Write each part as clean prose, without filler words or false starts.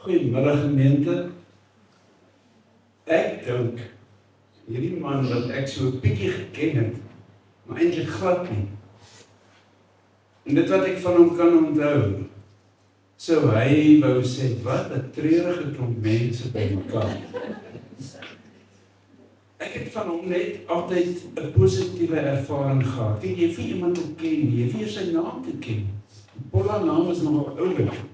Goeiemiddag gemeente. Ek dink, hierdie man wat ek so 'n bietjie geken het, maar eintlik glad nie. En dit wat ek van hom kan onthou, so hy wou sê, wat 'n treurige klomp mense by mekaar. Ek het van hom net altyd 'n positiewe ervaring gehad. Kijk, jy vir iemand te ken, jy vir sy naam te ken. Polla naam is nogal oulik.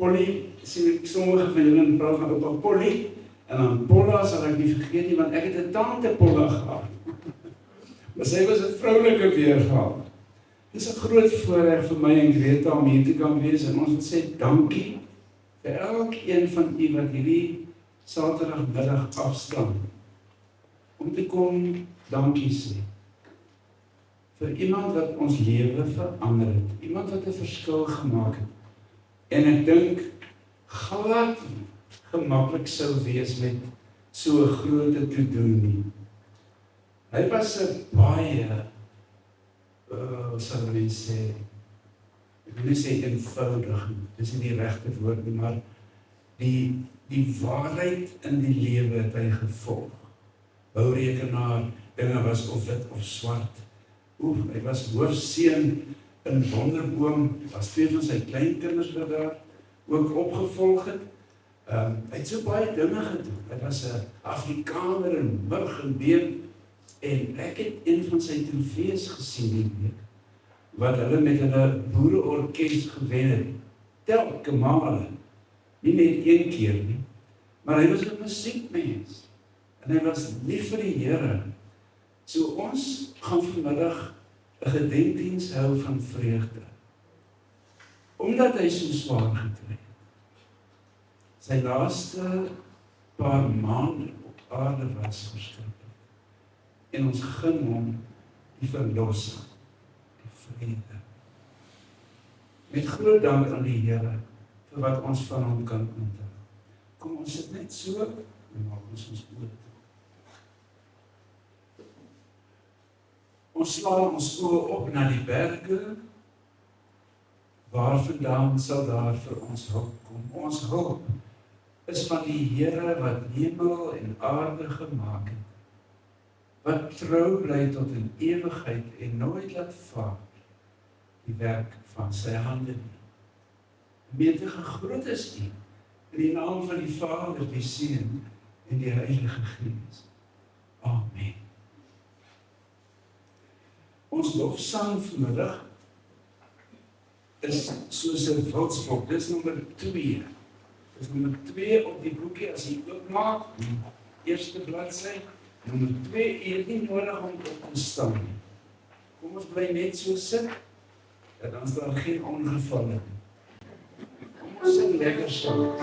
Polly, sien ek sommige van julle praat van oupa Polly, en dan Polla sal ek nie vergeet nie, want ek het 'n tante Polla gehad. Maar sy was 'n vroulike weergawe. Dit is 'n groot voorreg vir my en Greta om hier te kan wees, en ons wil sê dankie vir elkeen van u wat hierdie Saterdagmiddag afstaan. Om te kom dankie sê. Vir iemand wat ons lewe verander het. Iemand wat 'n verskil gemaak het. En ek dink, glad nie gemaklik sou wees met so 'n groot te doen nie. Hy was 'n baie, sal ek sê, ek wil nie sê eenvoudig, dis nie die regte woord nie, maar die waarheid in die lewe het hy gevolg. Bourekenaar, dinge was of wit of swart. Hy was hoofseun in Wonderboom, was 2 van sy kleinkinders wat daar ook opgevolg het. Hy het so baie dinge gedoen. Hy was 'n Afrikaner in murg en been, en ek het een van sy trofees gesien die week, wat hulle met hulle boereorkes gewen het. Telke male, nie net een keer nie, maar hy was 'n musiekmens. En hy was lief vir die Here. So ons gaan vanmiddag 'n gedenkdiens hou van vreugde. Omdat hy so swaar gekry het. Sy laaste paar maande op aarde was verskriklik. En ons gun hom die verlossing, die vrede. Met groot dank aan die Here vir wat ons van hom kan onthou. Kom ons sit net so en maak ons oë. Ons slaan ons oë op na die berge, waarvandaan sal daar vir ons hulp kom. Ons hulp is van die Here wat hemel en aarde gemaak het, wat trou bly tot in ewigheid en nooit laat vaar die werk van sy hande nie. Gemeente, gegroot is U in die naam van die Vader, die Seun en die Heilige Gees. Amen. Ons lofsang vanmiddag is soos 'n wildspok. Dis nommer 2. Dis nommer 2 op die boekie as jy oopmaak. Eerste bladsy. Nommer 2, jy het nie nodig om op te staan nie. Kom ons bly net so sit, en dan is daar geen ongevalle. Kom ons sing lekker saam.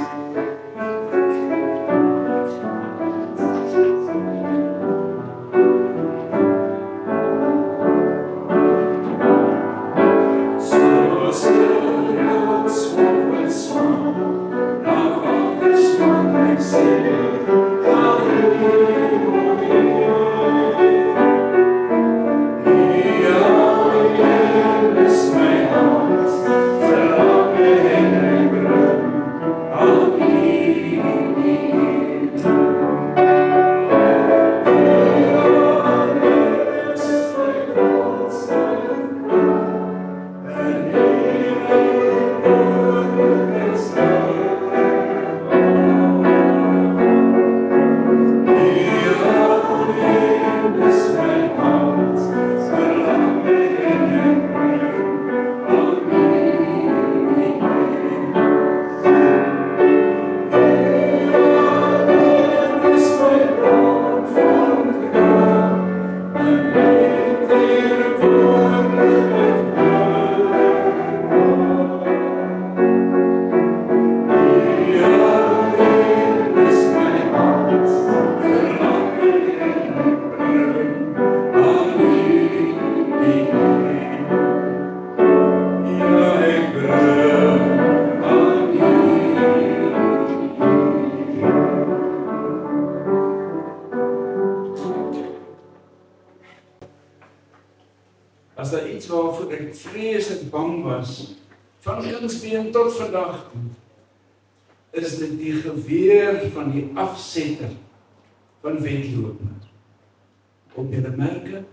As daar iets waarvoor ek vrees en bang was, van kindsbeen tot vandag toe, is dit die geweer van die afsetter van wedlope. Op julle merke,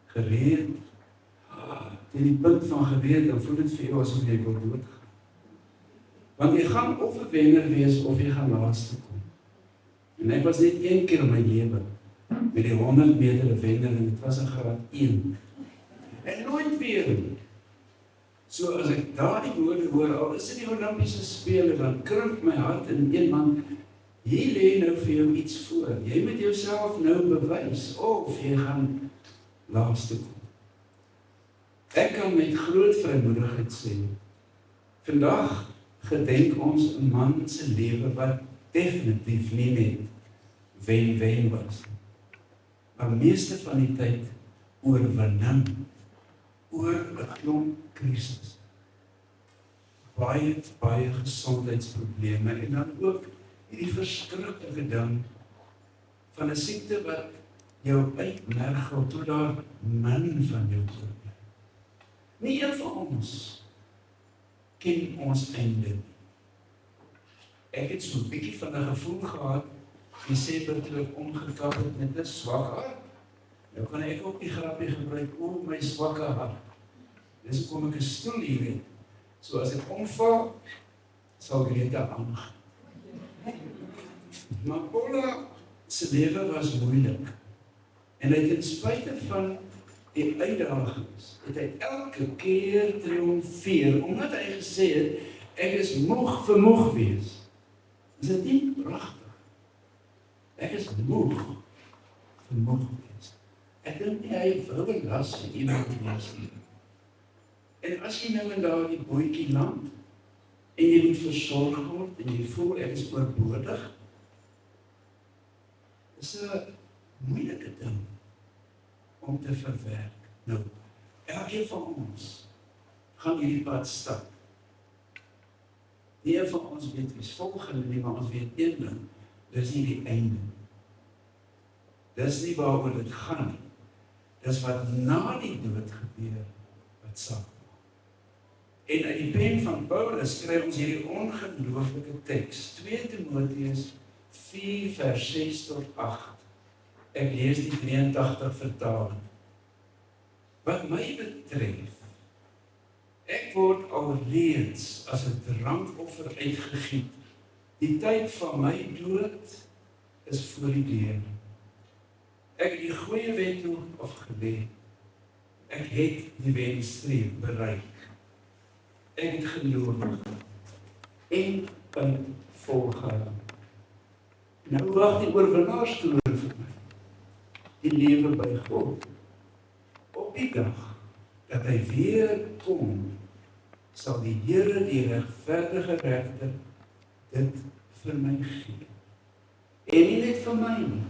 gereed, teen die punt van gereed, dan voel dit vir jou asof jy wil doodgaan. Want jy gaan of 'n wenner wees, of jy gaan laaste kom. En ek was net een keer in my lewe, met die 100 meter wenner, en dit was in graad 1. En nooit weer nie. So as ek daardie woorde hoor, al is dit die Olimpiese spele, dan krimp my hart in een, want hier lê nou vir jou iets voor. Jy moet jouself nou bewys, of jy gaan laaste kom. Ek kan met groot vrymoedigheid sê, vandag gedenk ons 'n man se lewe wat definitief nie net wen was. Maar meeste van die tyd oorwinning, oor 'n klomp krisis. Baie gesondheidsprobleme, en dan ook hierdie verskriklike ding van 'n siekte wat jou uitmergel tot daar min van jou oor. Nie een van ons ken ons einde nie. Ek het so 'n bietjie van 'n gevoel gehad, Desember toe ek omgekap het met 'n swak hart. Nou kan ek ook die grapie gebruik, o my swakke hart. Dis hoekom ek 'n stoel hier het. So as ek omval, sal Greta aangaan. Maar Paula se lewe was moeilik. En hy het ten spyte van die uitdagings, het hy elke keer triomfeer, omdat hy gesê het, ek is moeg vir moeg wees. Is dit nie pragtig? Ek is moeg vir moeg wees. Ek dink nie hy wou 'n las vir iemand wees nie. En as jy nou in daardie bootjie land, en jy moet versorg word, en jy voel ek is oorbodig, is 'n moeilike ding om te verwerk. Nou, elkeen van ons gaan hierdie pad stap. Nie een van ons weet wie's volgende nie, maar ons weet een ding, dis nie die einde. Dis nie waaroor dit gaan nie. Dis wat na die dood gebeur, wat saak maak. En uit die pen van Paulus kry ons hierdie ongelooflike teks, 2 Timoteus 4 vers 6 tot 8. Ek lees die 83 vertaling. Wat my betref, ek word alreeds as 'n drankoffer uitgegiet. Die tyd van my dood is voor die deur. Ek het die goeie wedloop afgelê. Ek het die wenstreep bereik. Ek het geloof en punt volgehou. Nou wag die oorwinnaarstoel vir my. Die lewe by God. Op die dag dat hy weer kom, sal die Here, die regverdige regter, dit vir my gee. En nie net vir my nie,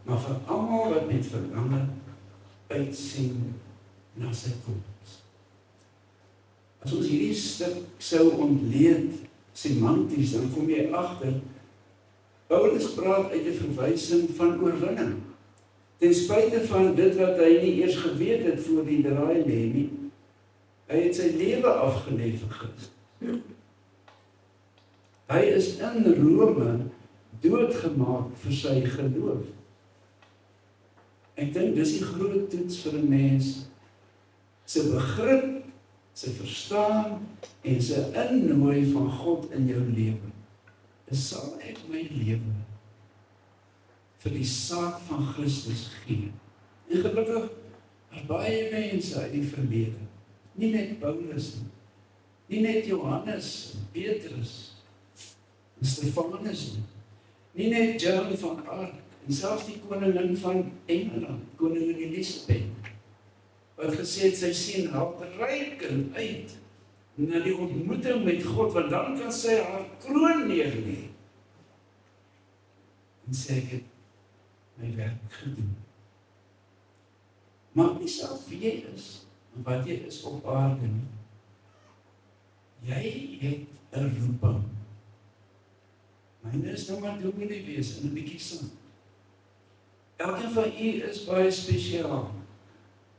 maar vir almal wat met verlange uitsien na sy koms. As ons hierdie stuk sou ontleed semanties, dan kom jy agter, Paulus praat uit 'n verwysing van oorwinning. Ten spyte van dit wat hy nie eers geweet het voor die draai lê nie, hy het sy lewe afgelê vir Christus. Hy is in Rome doodgemaak vir sy geloof. Ek dink dis die groot toets vir 'n mens, sy begrip, sy verstaan en sy innooi van God in jou lewe. Sal ek my lewe vir die saak van Christus gee? En gelukkig is baie mense uit die verlede, nie net Paulus nie net Johannes, Petrus, en Stefanus nie net Joan van Arc, en selfs die koningin van Engeland, koningin Elisabeth, wat gesê het, sy sien help reikend uit na die ontmoeting met God, want dan kan sy haar kroon neerlê. En sê ek het my werk gedoen. Maak nie saak wie jy is, en wat jy is op aarde nie. Jy het 'n roeping. Myne is nou maar dominee wees in 'n bietjie sin. Elkeen van u is baie spesiaal.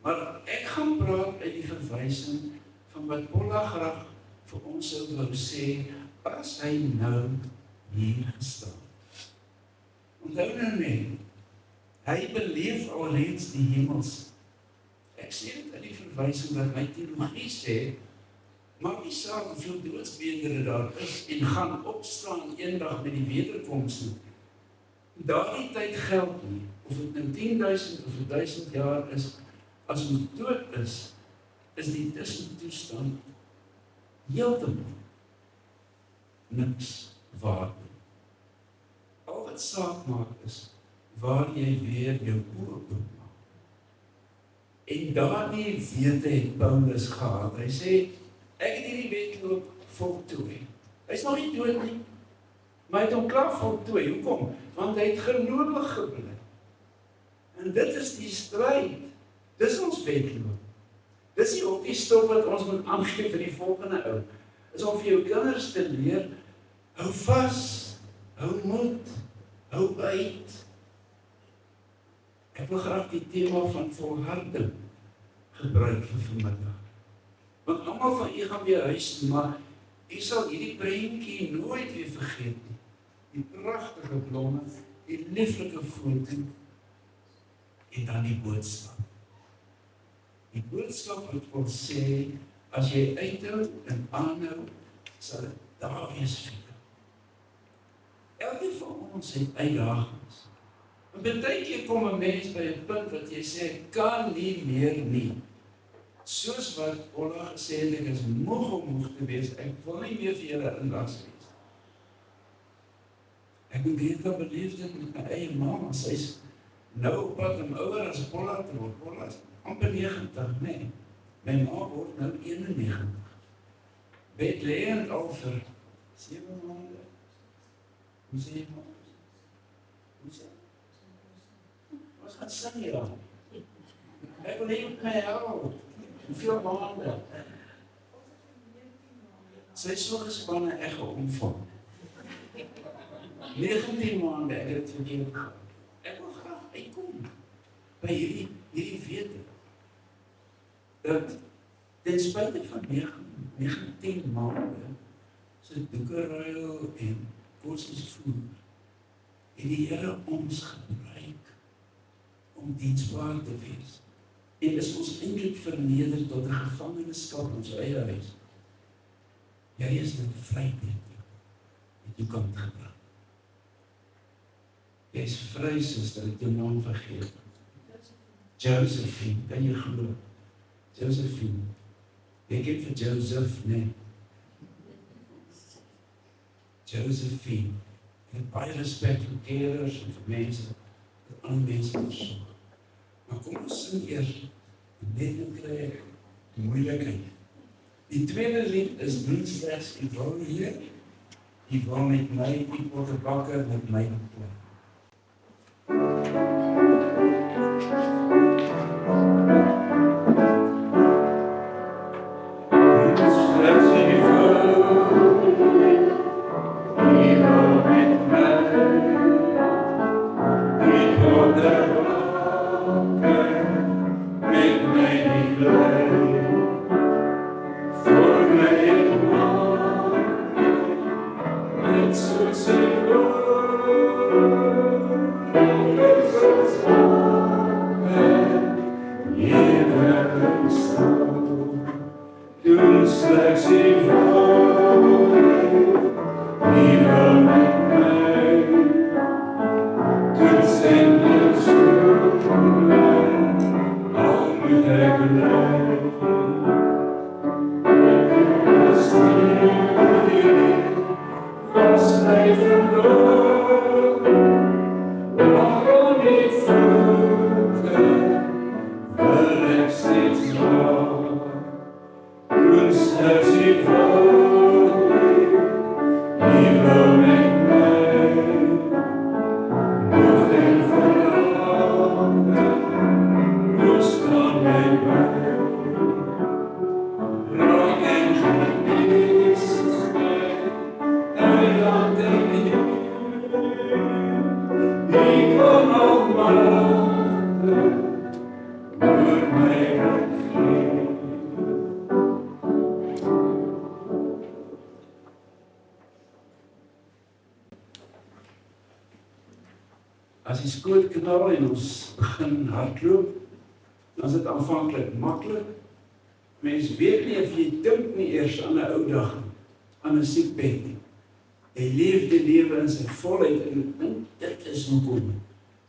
Maar ek gaan praat uit die verwysing van wat Paula graag vir ons sou wou sê, as hy nou hier gestaan. Onthou nou net, hy beleef alreeds die hemels. Ek sê dit in die verwysing dat my teologie sê, maak nie saak hoeveel doodsbeendere daar is en gaan opstaan eendag met die wederkoms nie. Daardie tyd geld nie, of dit nou 10.000 of 1.000 jaar is, as ons dood is die tussentoestand heeltemal niks waard nie. Al wat saak maak is, waar jy weer jou oë oopmaak. En daardie wete het Paulus gehad. Hy sê, ek het hierdie wedloop voltooi. Hy's nog nie dood nie, maar hy het hom klaar voltooi. Hoekom? Want hy het gelowig gebly. En dit is die stryd. Dis ons wedloop. Dis die op die stop wat ons moet aangee vir die volgende ou. Is om vir jou kinders te leer, hou vas, hou moed, hou uit. Ek wil graag die tema van volharding gebruik vir vanmiddag. Want almal van u gaan weer huis toe, maar u sal hierdie prentjie nooit weer vergeet nie. Die pragtige blomme, die lieflike foto en dan die boodskap. Die boodskap wat wil sê, as jy uithou en aanhou, sal dit daar wees vir jou. Elke van ons het uitdagings. En baie keer kom 'n mens by 'n punt wat jy sê, ek kan nie meer nie. Soos wat Ola gesê het, ek is moeg om moeg te wees, ek wil nie meer vir julle inlas wees. Ek het Greta beleef dit met my eie ma, sy is nou op pad om ouer as Ola te word. Ola is amper 90, nee. My ma word nou 91. Bedleend al vir 7 maande. Hoe sê jy ma? Hoe sê jy? Wat gaan sing jy dan? Ek wil nie met my hou. Hoeveel maande? Sy is so gespanne, ek gaan omvang. 19 maande, ek het dit verkeerd gehad. Ek wil graag uitkom by hierdie wete. Dat ten spyte van 19 maande, sy doekeruil en kursus voer, het die Here ons gebruik om diensbaar te wees. En is ons eintlik verneder tot 'n gevangenskap in ons eie huis. Jy is nou vry, Peter, en jy kan gebruik. Jy is vry, suster, ek jou naam vergeet. Josephine, kan jy glo? Josephine. Jy ken vir Joseph, nee. Josephine. Ek het baie respek vir kerers en vir mense, vir ander mense versorg. Maar kom ons sing eers, net dan kry ek die moeilikheid. Die tweede lied is doen slegs die wil hier, die wil met my, die pottebakker met my bekoor. Als ik val As die skoot knal en ons begin hardloop, dan is dit aanvanklik maklik. Mens weet nie of jy dink nie eers aan 'n ou dag, aan 'n siekbed nie. Jy leef die lewe in sy volheid en dit is hoekom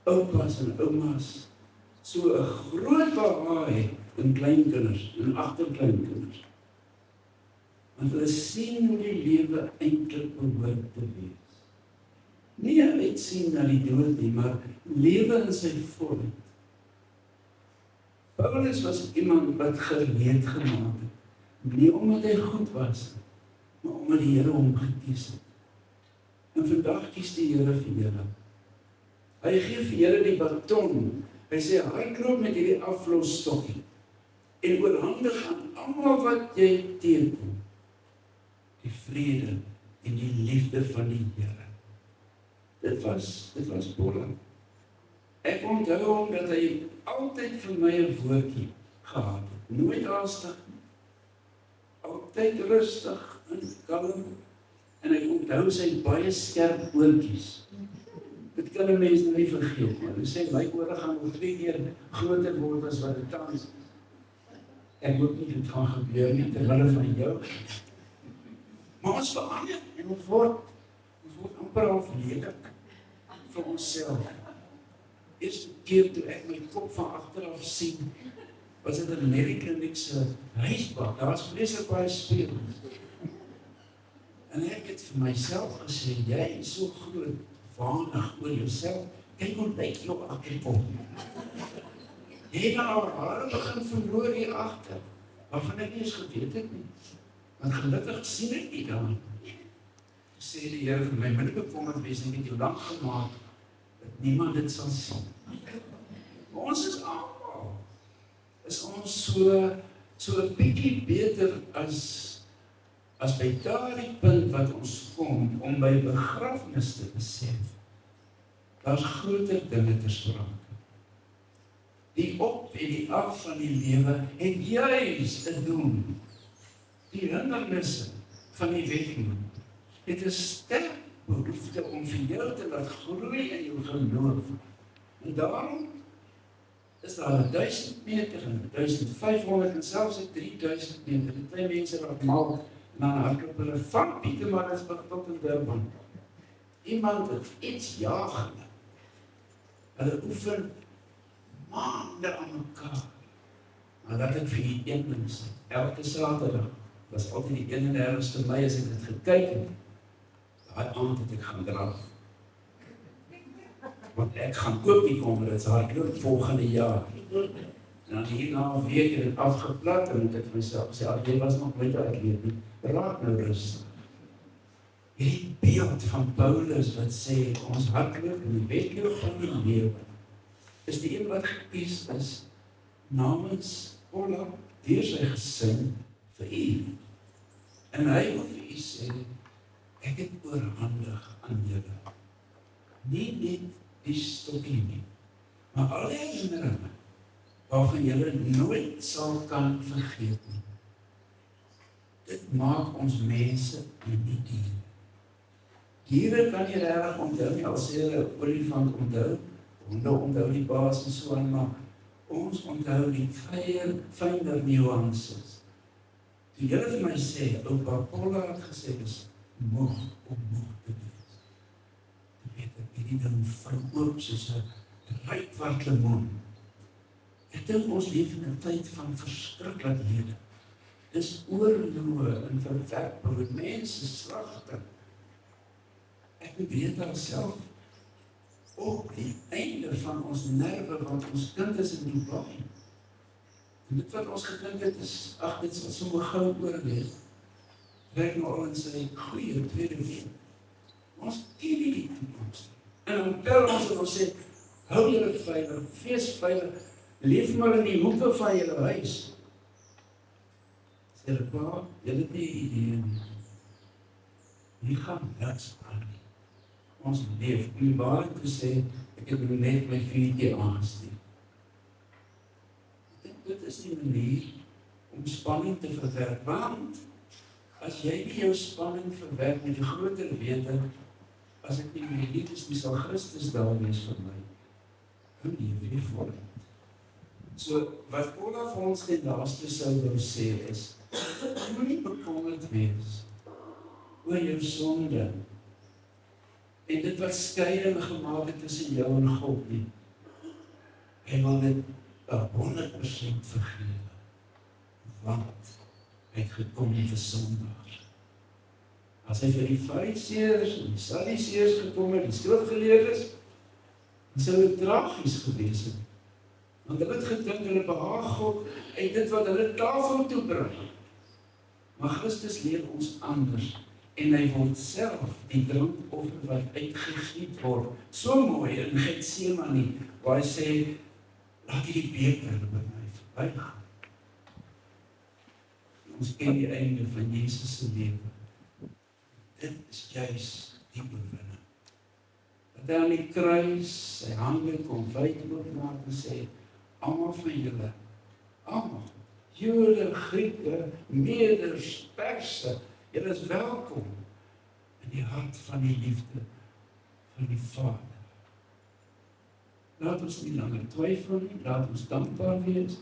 oupas en oumas so 'n groot behaag het in kleinkinders en agterkleinkinders. Want hulle sien hoe die lewe eintlik behoort te wees. Nie uitsien na die dood nie, maar lewe in sy volheid. Paulus was iemand wat gereed gemaak het. Nie omdat hy goed was, maar omdat die Here hom gekies het. En vandag kies die Here vir julle. Hy gee vir julle die baton. Hy sê, hardloop met hierdie aflosstokkie en oorhandig aan almal wat jy teekom. Die vrede en die liefde van die Here. Dit was Paulus. Ek onthou hom dat hy altyd vir my 'n woordjie gehad het. Nooit haastig, altyd rustig en kalm. En ek onthou sy baie skerp oortjies. Dit kan 'n mens nou nie vergeet nie. Hy sê my ore gaan nog 3 keer groter word as wat dit tans. Ek hoop nie dit gaan gebeur nie ter wille van jou. Maar ons verander en ons word amper al verledig vir onsself. Eerste keer toe ek my kop van agter af sien, was dit in Amerika se huisbak. Daar was vreeslik baie speels. En ek het vir myself gesê, jy is so groot, waanig oor jouself, kyk hoe lyk jou agterkop. Jy het al hare begin verloor hier agter, waarvan ek nie eens geweet het nie. Want gelukkig sien ek nie dan. Sê die Here vir my, moet bekommerd wees, ek het jou lank gemaak, dat niemand dit sal sien. Maar ons is almal, is ons so 'n bietjie beter as by daardie punt wat ons kom, om by begrafnis te besef, daar's groter dinge te sprake. Die op en die af van die lewe het juis te doen. Die hindernisse van die weg het 'n sterk behoefte om vir jou te laat groei in jou geloof. En daarom is daar 1000 meter en 1500 en selfs 3000 meter. Die twee mense wat mal na hardloop hulle van Pietermaritzburg tot in Durban. Iemand het iets jaag. Hulle oefen maande aan mekaar. Maar dat ek vir die een ding sê, elke Saterdag, was altyd die 31ste Mei as ek dit gekyk het, daai aand het ek gaan draf. Want ek gaan ook die Comrades hardloop volgende jaar. En dan hierna 'n week het dit afgeplat en moet ek vir myself sê, jy was nog nooit atleet nie, raak nou rustig. Hierdie beeld van Paulus wat sê, ons hardloop in die wedloop van die lewe, is die een wat gekies is namens Paulus deur sy gesin vir u. En hy wil vir u sê, ek het oorhandig aan julle. Nie net die stokkie nie, maar al die herinneringe waarvan julle nooit sal kan vergeet nie. Dit maak ons mense en nie diere. Diere kan jy regtig onthou nie, al sê hulle olifant onthou, honde onthou die baas en so aan, maar ons onthou die fynere nuances. Die Here vir my sê, oupa Paula het gesê, is moeg om moeg te wees. Jy weet, ek het die ding verkoop soos 'n rypwart lemoen. Ek dink ons leef in 'n tyd van verskriklikhede. Dis oorloë en verwerping, mense slagting. Ek weet alself op die einde van ons nerve, want ons kind is in Dubai. En dit wat ons gedink het is, dit sal sommer gou oor wees. Werk nou al in sy goeie tweede week. Ons ken nie die toekoms. En dan bel ons en ons sê, hou julle veilig, wees veilig, leef maar in die hoeke van julle huis. Sê hulle, pa, julle het nie idee nie. Nie gaan niks aan nie. Ons leef, en waarheid te sê, ek het net my 4G aangestuur. Dit is die manier om spanning te verwerk, want as jy nie jou spanning verwerk met die groter wete, as ek nie meer hier is, nie sal Christus daar wees vir my. Hoe leef jy voluit? So, wat Olaf ons die laaste sou wil sê is, moenie bekommerd wees oor jou sonde, en dit wat skeiding gemaak het tussen jou en God nie. Hy wil dit 100% vergewe, want hy het gekom vir sondaars. As hy vir die Fariseërs en die Sadduseërs gekom het, die skrifgeleerdes, dan sou dit tragies gewees het. Want hulle het gedink hulle behaag God uit dit wat hulle tafel toe bring. Maar Christus leer ons anders, en hy word self die drankoffer wat uitgegiet word, so mooi in Getsemane, waar hy sê, laat die beker by my verbygaan. Ons ken die einde van Jesus se lewe. Dit is juis die oorwinning. Dat hy aan die kruis sy hande kon wyd oopmaak en sê, almal van julle, almal, Jode, Grieke, Meders, Perse, julle is welkom in die hart van die liefde van die Vader. Laat ons nie langer twyfel nie, laat ons dankbaar wees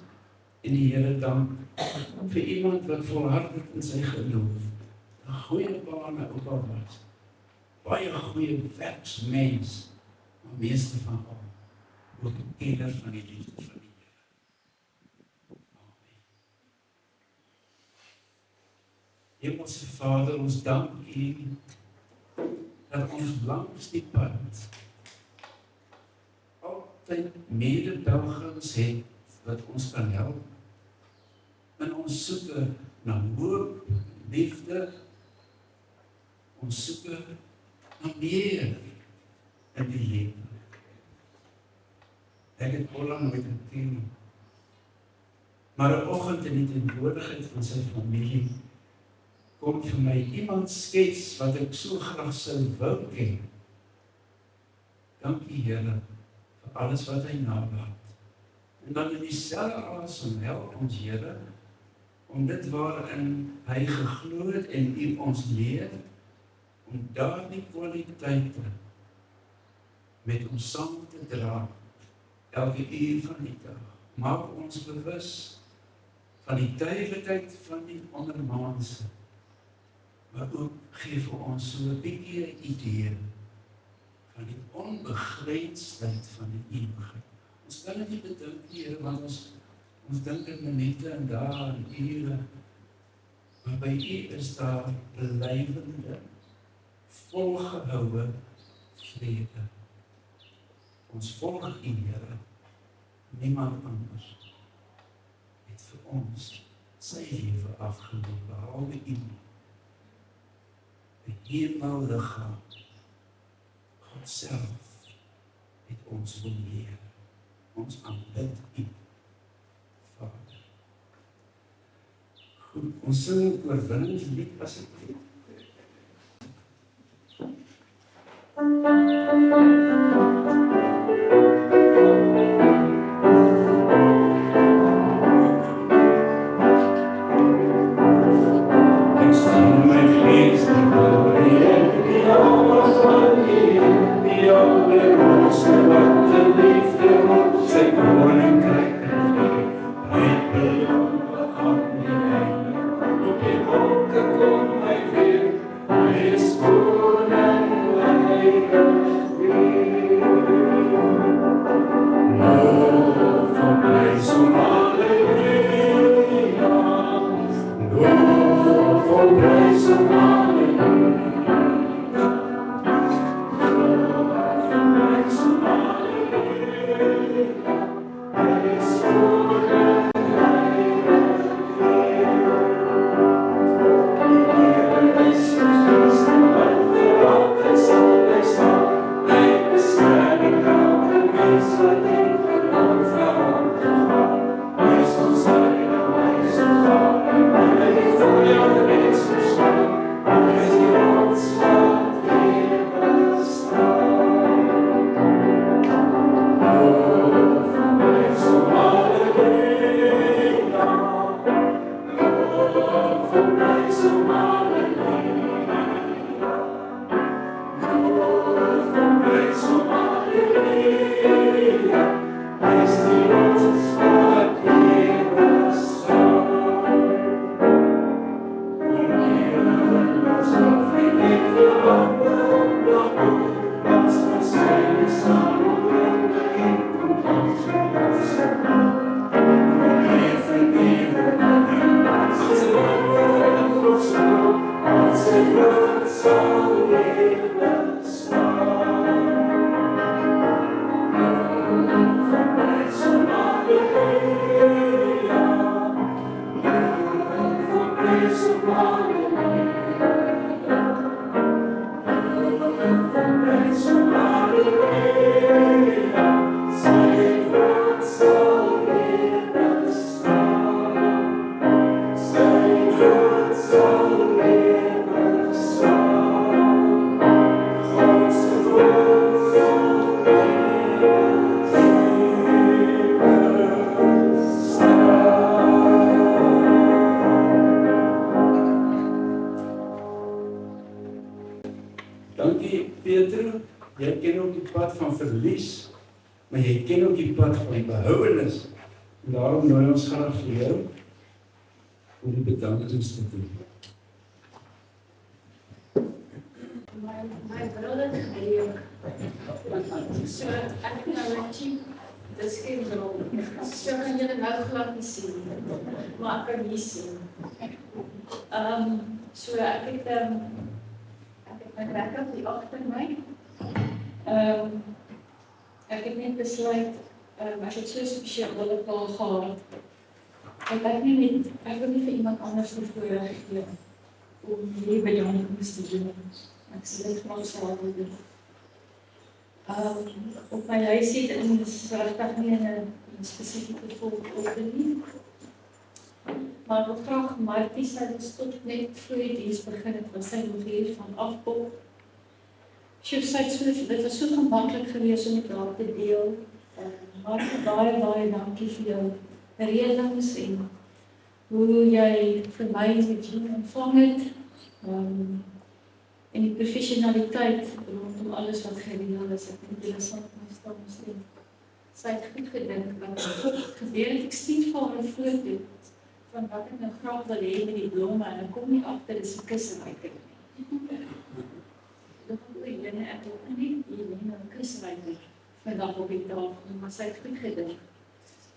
en die Here dank vir iemand wat volhardend in sy geloof 'n goeie bane oupa was, baie goeie werksmens, maar meeste van al ook 'n kenner van die liefde van die Here. Amen. Hemelse Vader, ons dank U dat ons langs die pad altyd mededagings het wat ons kan help in ons soeke na hoop, liefde, ons soeke na meer in die lewe. Ek het Ola nooit geken, maar 'n oggend in die teenwoordigheid van sy familie kom vir my iemand skets wat ek so graag sou wou ken. Dankie Here vir alles wat hy nalaat. En dan in dieselfde asem help ons Here om dit waarin hy geglo het en U ons leer, om daardie kwaliteite met ons saam te dra elke uur van die dag. Maak ons bewus van die tydelikheid van die ondermaanse, maar ook gee vir ons so 'n bietjie 'n idee van die onbegrensdheid van die ewigheid. Ons kan dit nie bedink, Here, want ons dink in minute en dae en ure, maar by U is daar blywende, volgehoue vrede. Ons volg U, Here, niemand anders het vir ons sy lewe afgelê, behalwe U. Die hemelliggaam, God self, het ons wil leer. Ons aanbid U, Vader. Goed, ons sing oorwinningslied asseblief. Oh Dankie Petro, jy ken ook die pad van verlies, maar jy ken ook die pad van behouenis. En daarom nooi ons graag vir jou om die bedankings te doen. My brother geleer, so ek nou een cheap diskenrol, so kan julle nou glad nie sien, maar ek kan nie sien. So ek het my backup hier agter my. Ek het net besluit, ek het so spesiale taal gehad, dat ek wil nie vir iemand anders die voorreg gee om hierdie bedanings te doen. Ek sê dit graag sal wil doen. Op my huisie is regtig nie in 'n spesifieke volgorde nie. Maar ek wil graag Martie, sy het tot net voor die diens begin het, was sy nog hier van afpop. Dit was so gemaklik geweest om met haar te deel. Martie, baie dankie vir jou redings en hoe jy vir my met Jean ontvang het. En die professionaliteit rondom alles wat gereël is, ek dink julle sal my stem. Sy het goed gedink wat gebeur het. Ek stuur vir haar 'n foto van wat ek nou graag wil hê met die blomme en ek kom nie agter dis 'n kusryker nie. Ek wil nie hier 'n kusryker vandag op die tafel, maar sy het goed gedink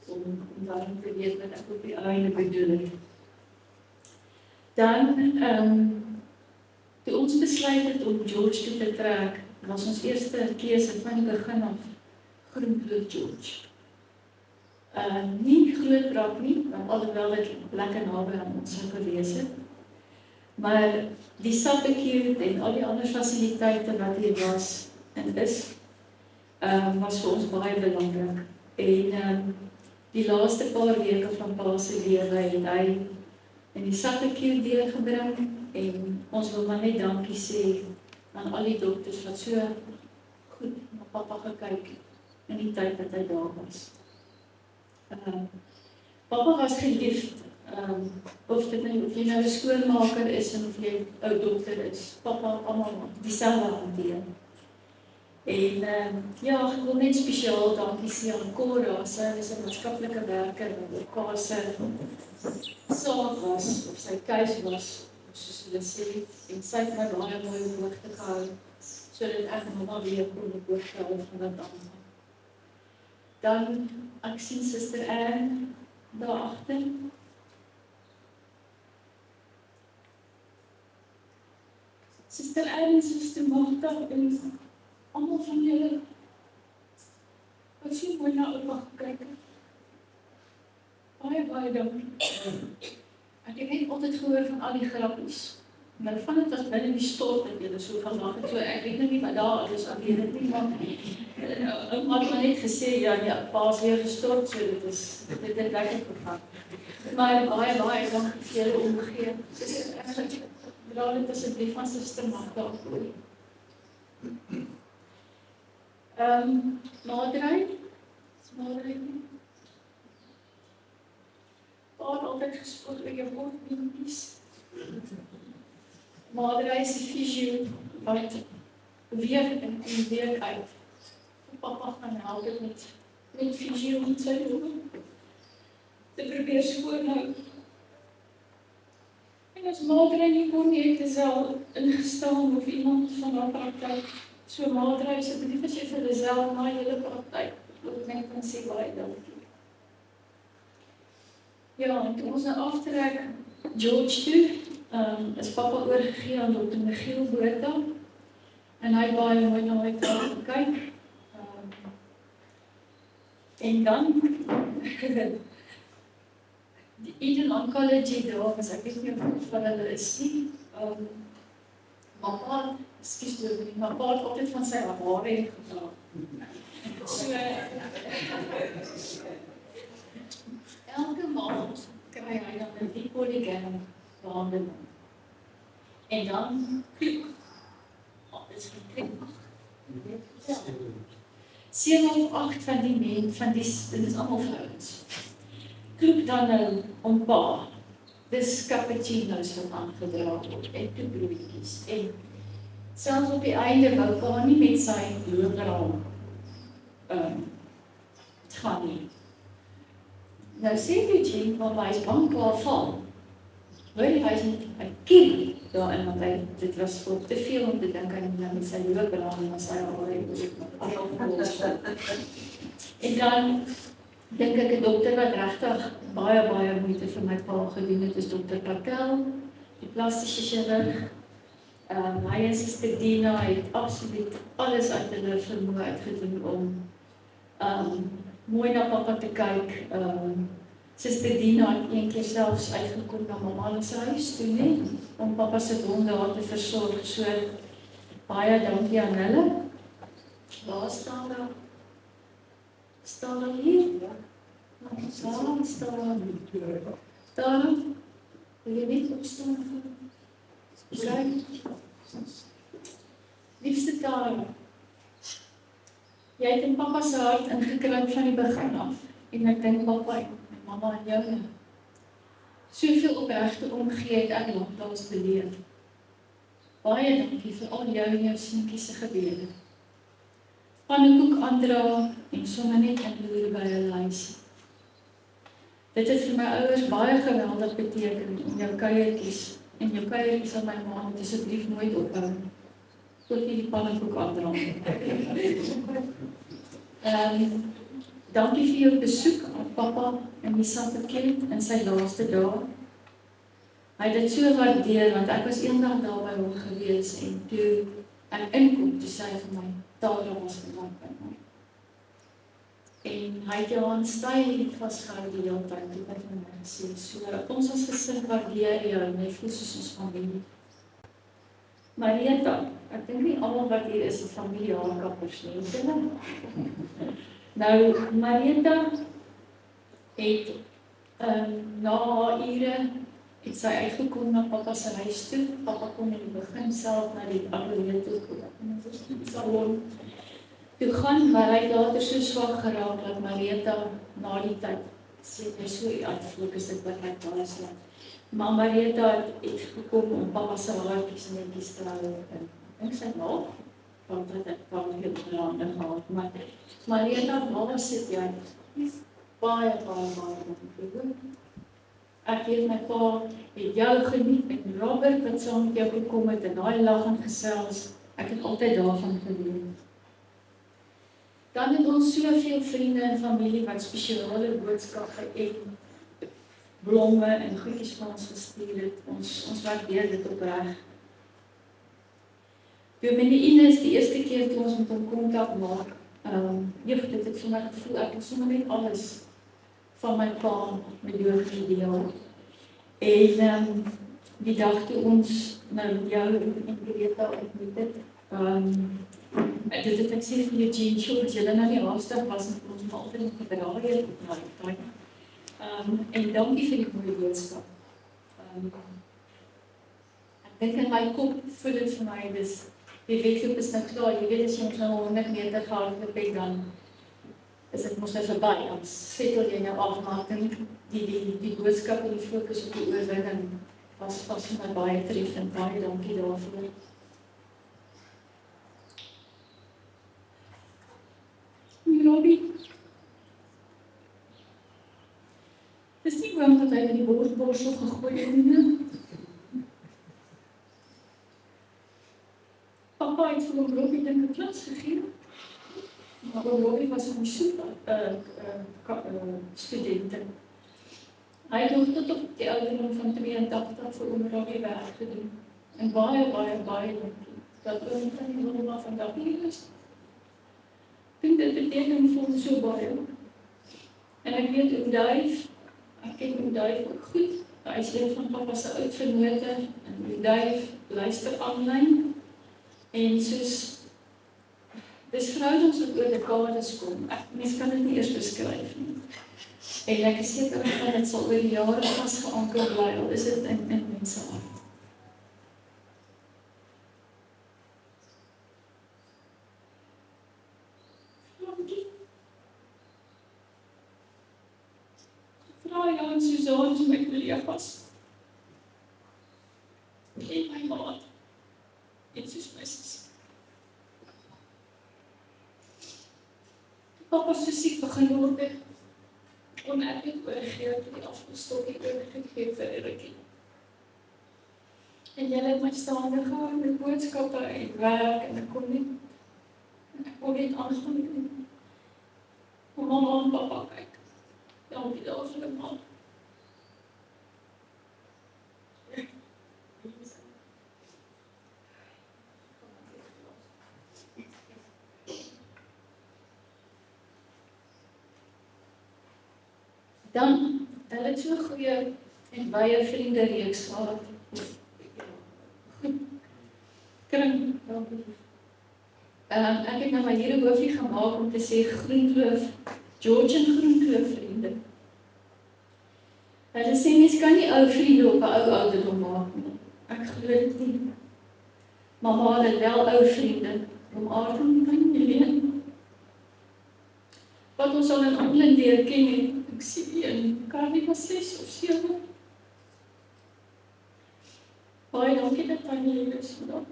om daarom te weet wat ek op die einde bedoel het. Dan toe ons besluit het om George toe te trek, was ons eerste keuse van die begin af Groenbloed George. Nie Grootbrak nie, want alhoewel dit lekker naby aan ons sou gewees het. Maar die subacute en al die ander fasiliteite wat hier was en is, was vir ons baie belangrik. En die laaste paar weke van Pa se lewe het hy in die subacute deurgebring. En ons wil maar net dankie sê aan al die dokters wat so goed na Papa gekyk het in die tyd wat hy daar was. Papa was geliefd, of jy nou 'n skoonmaker is en of jy 'n ou dokter is, Papa almal dieselfde hanteer. En ek wil net spesiaal dankie sê aan Cora, sy is 'n maatskaplike werker wat op Pa se saak was, of sy keus was, soos hulle sê, en sy het my baie mooi op hoogte gehou, sodat ek mamma weer kon op hoogte hou van wat aangaan. Dan, ek sien Suster Anne daar agter. Suster Anne, Suster Magda en almal van julle wat so mooi na oupa gekyk het. Baie dankie. Ek het net altyd gehoor van al die grappies. Maar van dit was binne die stort dat julle so gelag het. So ek weet nie wat daar is aan die dit nie, maar ouma het net gesê ja, Pa's weer gestort, so dit het lekker gegaan. Maar baie dankie vir julle omgee. Ek dra dit asseblief van Suster Magda af. Madrey? Is Madrey nie? Pa het altyd gespoor oor jou kort beentjies. Madrey is die fisio wat week in en week uit vir Papa gaan help met fisio met sy oë te probeer skoonhou. En as Madrey nie kon nie, het is al ingestaan of iemand van haar praktyk. So Madrey, asseblief as jy vir Lisel na julle praktyk, wil ek net kan sê baie dankie. Ja, en toe ons nou aftrek George toe, is papa oorgegee aan Dr. Michiel Botha en hy het baie mooi na my pa gekyk. En dan die Eden Oncology daar was ek weet nie of van hulle is nie. Papa, excuse me, my pa het altyd van sy hare gedra. So elke maand kry hy dan die polygram behandeling. En dan is geklik. 7 of 8 van die dit is allemaal vrouwens. Kloek dan nou om pa. Dis cappuccino's wat aangedra word en toebroodjies. En selfs op die einde wou pa nie met sy loonraam gaan nie. Nou sê Eugene, maar hy is bang pa val. Hoor jy, hy is met 'n kiem daarin, want dit was vir te veel om te dink aan met sy loonraam en sy en dan dink ek 'n dokter wat regtig baie moeite vir my pa gedoen het, is Dr. Patel, die plastische chirurg. Hy en Suster Dina het absoluut alles uit hulle vermoë uitgedoen om mooi na papa te kyk. Suster Dina het een keer selfs uitgekom na mamma se huis toe, nee, om papa se wonde daar te versorg. So baie dankie aan hulle. Waar staan daar? Staan daar hier? Daar. Wil jy net opstaan vir? Kijk. Liefste Tara, jy het in papa se hart ingekruip van die begin af. En ek dink papa en mama en jou. Soveel opregte omgee het ek lanklaas beleef. Baie dankie vir al jou en jou seentjies se gebede. Pannekoek aandra en sommer net inloer by hulle huis. Dit het vir my ouers baie geweldig beteken in jou kuiertjies. En jou kuiertjies aan my ma moet asseblief nooit ophou. Tot jy die pannekoek aandra. Dankie vir jou besoek aan papa en die Sandbekind in sy laaste dae. Hy het dit so waardeer, want ek was eendag daar by hom gewees en toe ek inkom, toe sê hy vir my, Tara was vandag by my. En hy het jou aan styl vasgehou die hele tyd, toe hy vir my gesê, so ons as gesin waardeer jou en hy voel soos ons familie. Marieta, ek dink nie almal wat hier is familie haarkappers nie. Nou, Marieta het na haar ure het sy uitgekom na papa se huis toe. Papa kom in die begin self na die ateljee toe salon toe gaan, maar hy het later so swak geraak dat Marieta na die tyd sê hy so uitfokus dit wat hy baie sê. Maar Marieta het gekom om papa se haartjies netjies te hou en ek sê nou, want dit het baie gehad, maar Marieta, mama sit jy baie dankie. Ek weet my pa het jou geniet en Robert wat saam met jou gekom het en daai lag en gesels, ek het altyd daarvan gedoen. Dan het ons soveel vriende en familie wat spesiale boodskappe en blomme en goedjies van ons gestuur het. Ons waardeer dit opreg. Dominee Ines, die eerste keer toe ons met hom kontak maak, dit het vir my gevoel, ek het sommer net alles van my pa met jou gedeel. En die dag toe ons nou jou en Greta ontmoet het, dit het ek sê vir Eugene George, julle nou nie haastig was en ons maar altyd nog gedraai het op my tyd. En dankie vir die mooie boodskap. Ek dink in my kop voel dit vir my, dis die wedloop is nou klaar, jy weet as jy ons nou 100 meter gehardloop het, dan is dit mos nou verby, dan settel jy nou af, maar ek dink die boodskap en die fokus op die oorwinning was vir my baie treffend, baie dankie daarvoor. Robbie, dis nie oom wat hy in die borsel gegooi het nie. Papa het vir hom Robbie dink 'n klas gegee. Maar Robbie was van die studente. Hy het nog tot op die ouderdom van 82 vir oom Robbie werk gedoen. En baie dankie. Dat oom Tannie Wilma vandag hier is. Ek dink dit beteken vir ons so baie. En ek weet oom Duif, ek ken oom Duif ook goed. Hy is een van papa se oud vennote en oom Duif luister aanlyn. En soos dis verhoudings wat oor dekades kom. Mens kan dit nie eers beskryf nie. En ek is seker van dit sal oor die jare vasgeanker bly, al is dit in mense hart. Vra en Suzanne is my kollegas. En my maat. En soos my sis. Papa so siek begin word het, kon ek nie oorgee toe die afgestokkie oorgegee vir Erikie. En julle het my staande gehou met boodskappe en werk en ek kon nie aangaan nie. Om mamma en papa kyk. Dankie daarvoor, man. Dan, hulle het so 'n goeie en baie vriende reeks gehad. Kring, dankie. Ek het nou my hele hoofie gemaak om te sê Groenkloof, George en Groenkloof vriende. Hulle sê mens kan nie ou vriende op 'n ou ouderdom maak nie. Ek glo dit nie. Mamma het wel ou vriende, om Aardon kan nie leen. Wat ons al in Engeland leer ken het, ek sien in Carly was 6 of 7. Baie dankie dat Tannie hier is vandag.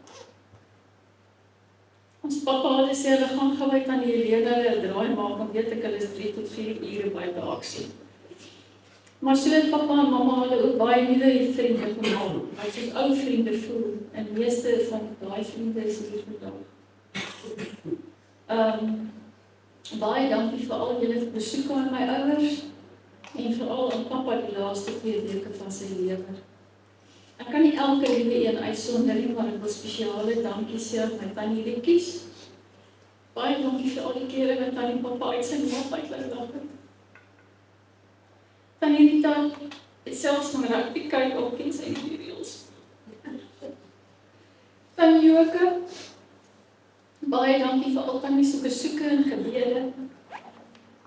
Ons papa het sê hulle gaan gou uit aan die Helene 'n draai maak, dan weet ek hulle is 3 tot 4 ure by die aksie. Maar so het papa en mamma hulle ook baie nuwe vriende gemaak. Hy sê ou vriende voel en die meeste van daai vriende is hier vandag. Baie dankie vir al julle besoeke aan my ouers en veral aan papa die laaste 2 weke van sy lewe. Ek kan nie elke liewe een uitsonder nie, maar ek wil spesiale dankie sê aan my tannie Rietjies. Baie dankie vir al die kere wat tannie papa uit sy mond uitlaat het. Tannie Rita het selfs van rugby kyk op ken sy die reels. Tannie Joke, baie dankie vir al tannie se besoeke en gebede.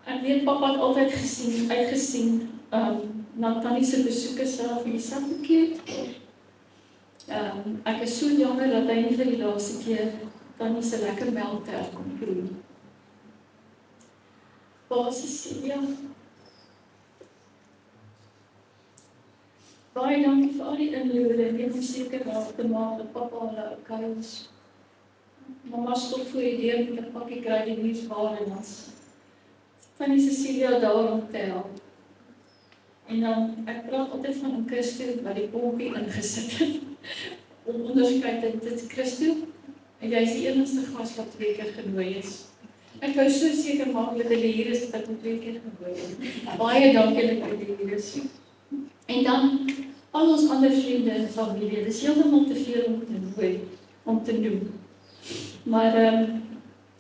Ek weet papa het altyd uitgesien na tannie se besoeke self in die sakboekie. Ek is so jammer dat hy nie vir die laaste keer tannie se lekker melktert kon proe. Pa Cecilia, baie dankie vir al die inloede en om seker daar te maak dat papa hulle okay is. Mama stop voor die deur met 'n pakkie kry die nuus waar en ons. Tannie Cecilia daar om te help. En dan, ek praat altyd van 'n Christo wat die pompie ingesit het. Om onderskeid dit Christo. En jy is die enigste gas wat 2 keer genooi is. Ek wou so seker maak dat hulle hier is dat ek 2 keer genooi is. Baie dankie dat julle hier is. En dan, al ons ander vriende en familie, dis heeltemal te veel om te nooi, om te noem. Maar,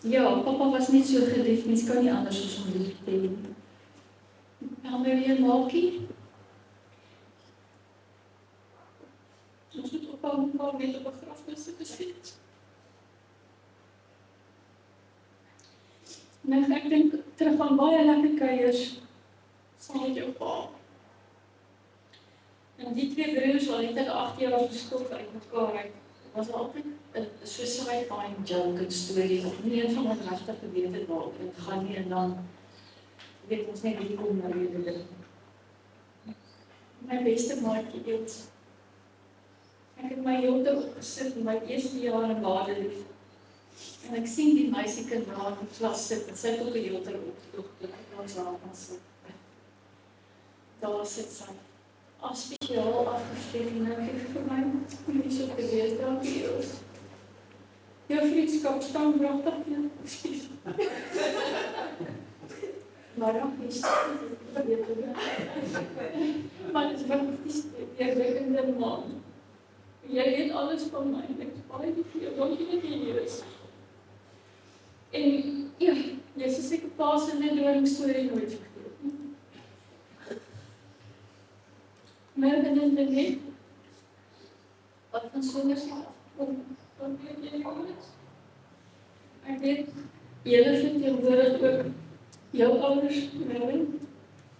ja, papa was niet so geliefd, mens kan nie anders as om lief te hê. Gaan my weer maakie. Ons moet ophou mekaar net op 'n grafnis te sien. Nou, ek dink terug aan baie lekker kuiers saam met jou pa. En die 2 broers wat net 8 jaar verskil uit mekaar uit, was altyd 'n suicide time joke en storie, wat nie een van ons regtig geweet het waar dit gaan nie, en dan weet ons net wie kom na dit. My beste maatjie Eels. Ek het my jongte opgesit in my eerste jaar in Badelief. En ek sien die meisiekind daar in die klas sit, en sy het ook 'n jongte opgedog, toe ek ons daar gaan sit. Daar sit sy. Spesiaal afgesteek en nou geef vir my, nie so te wees, dankie Eels. Jou vriendskap staan pragtig, ja, excuse. Maar dan is het, man is wat die weerwekkende man. Jy weet alles van my, en ek is baie lief vir jou, dankie dat jy hier is. En ja, jy is seker paas in die doringstorie nooit vergeet nie. Maar binne net, wat van songers afkom, wat weet jy alles? Ek weet, julle verteenwoordig ook jou ouers,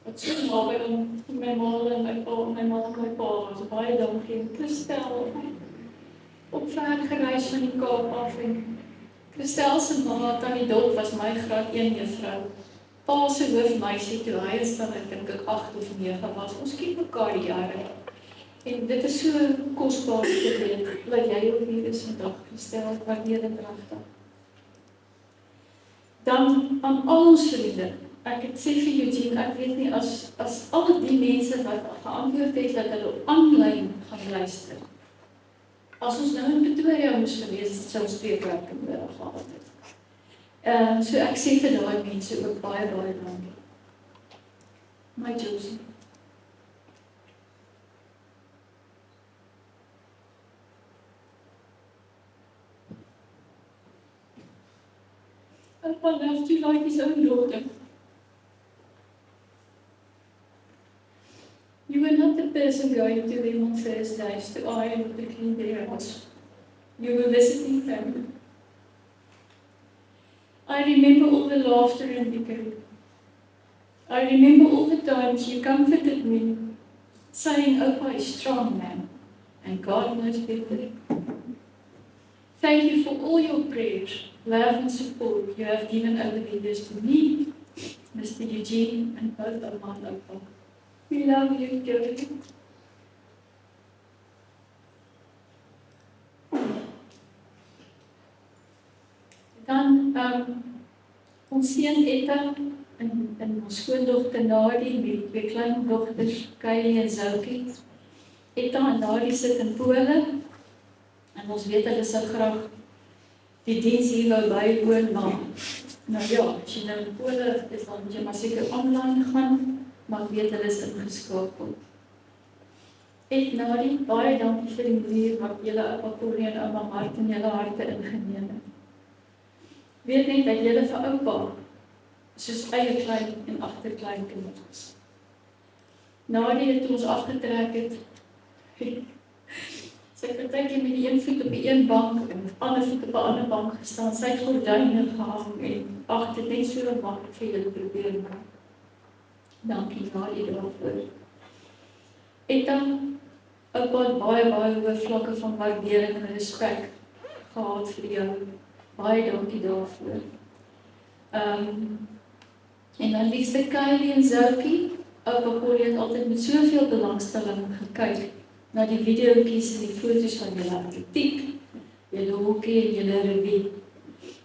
wat so naby aan my ma en my pa, my ma en my pa was, baie dankie, en Christel, op ver gereis van die Kaap af, en Christel se ma, Tannie Dot, was my graad 1 juffrou, pa se hoofmeisie, toe hy is dan, ek dink ek 8 of 9 was, ons ken mekaar die jare, en dit is so kosbaar te weet, dat jy ook hier is vandag, Christel, ek waardeer dit regtig. Dan aan al ons vriende, ek het sê vir Eugene, ek weet nie, as al die mense wat geantwoord het, dat hulle aanlyn gaan luister. As ons nou in Pretoria moes gewees, het sou ons 2 plekke nodig gehad het. So ek sê vir daai mense ook baie, baie dankie. My Josie. Papa loves you like his own daughter. You were not the person going to them on Thursdays to iron or to clean their house. You were visiting family. I remember all the laughter and bickering. I remember all the times you comforted me, saying, Opa is strong man, and God knows better. Thank you for all your prayers, love and support you have given over the years to me, Mr. Eugene, and both Oma and Opa. We love you, Joey. Dan ons seun Etta en ons skoondogter Nadie met die 2 klein dogters, Kylie en Zoukie. Etta en Nadie sit in Pole en ons weet hulle sou graag die diens hier wou bywoon, maar nou ja, as jy nou in Pole is, dan moet jy maar seker online gaan, maar ek weet hulle is ingeskakel. Nadie, baie dankie vir die manier wat julle Oupa Corrie en Ouma Mart in julle harte ingeneem het. Weet net dat julle vir Oupa soos eie klein en agterkleinkinders is. Nadie het ons afgetrek het, sy het partykeer met die een voet op die een bank en die ander voet op die ander bank gestaan, sy het gordyne gehang en ag, dit net so maklik vir julle probeer maak. Dankie Nadie daarvoor. Etta, Oupa het baie hoë vlakke van waardering en respek gehad vir jou. Baie dankie daarvoor. En dan liefste Kylie en Zoukie, Oupa Corrie het altyd met soveel belangstelling gekyk na die videoetjies en die foto's van julle atletiek, julle hokkie en julle revue.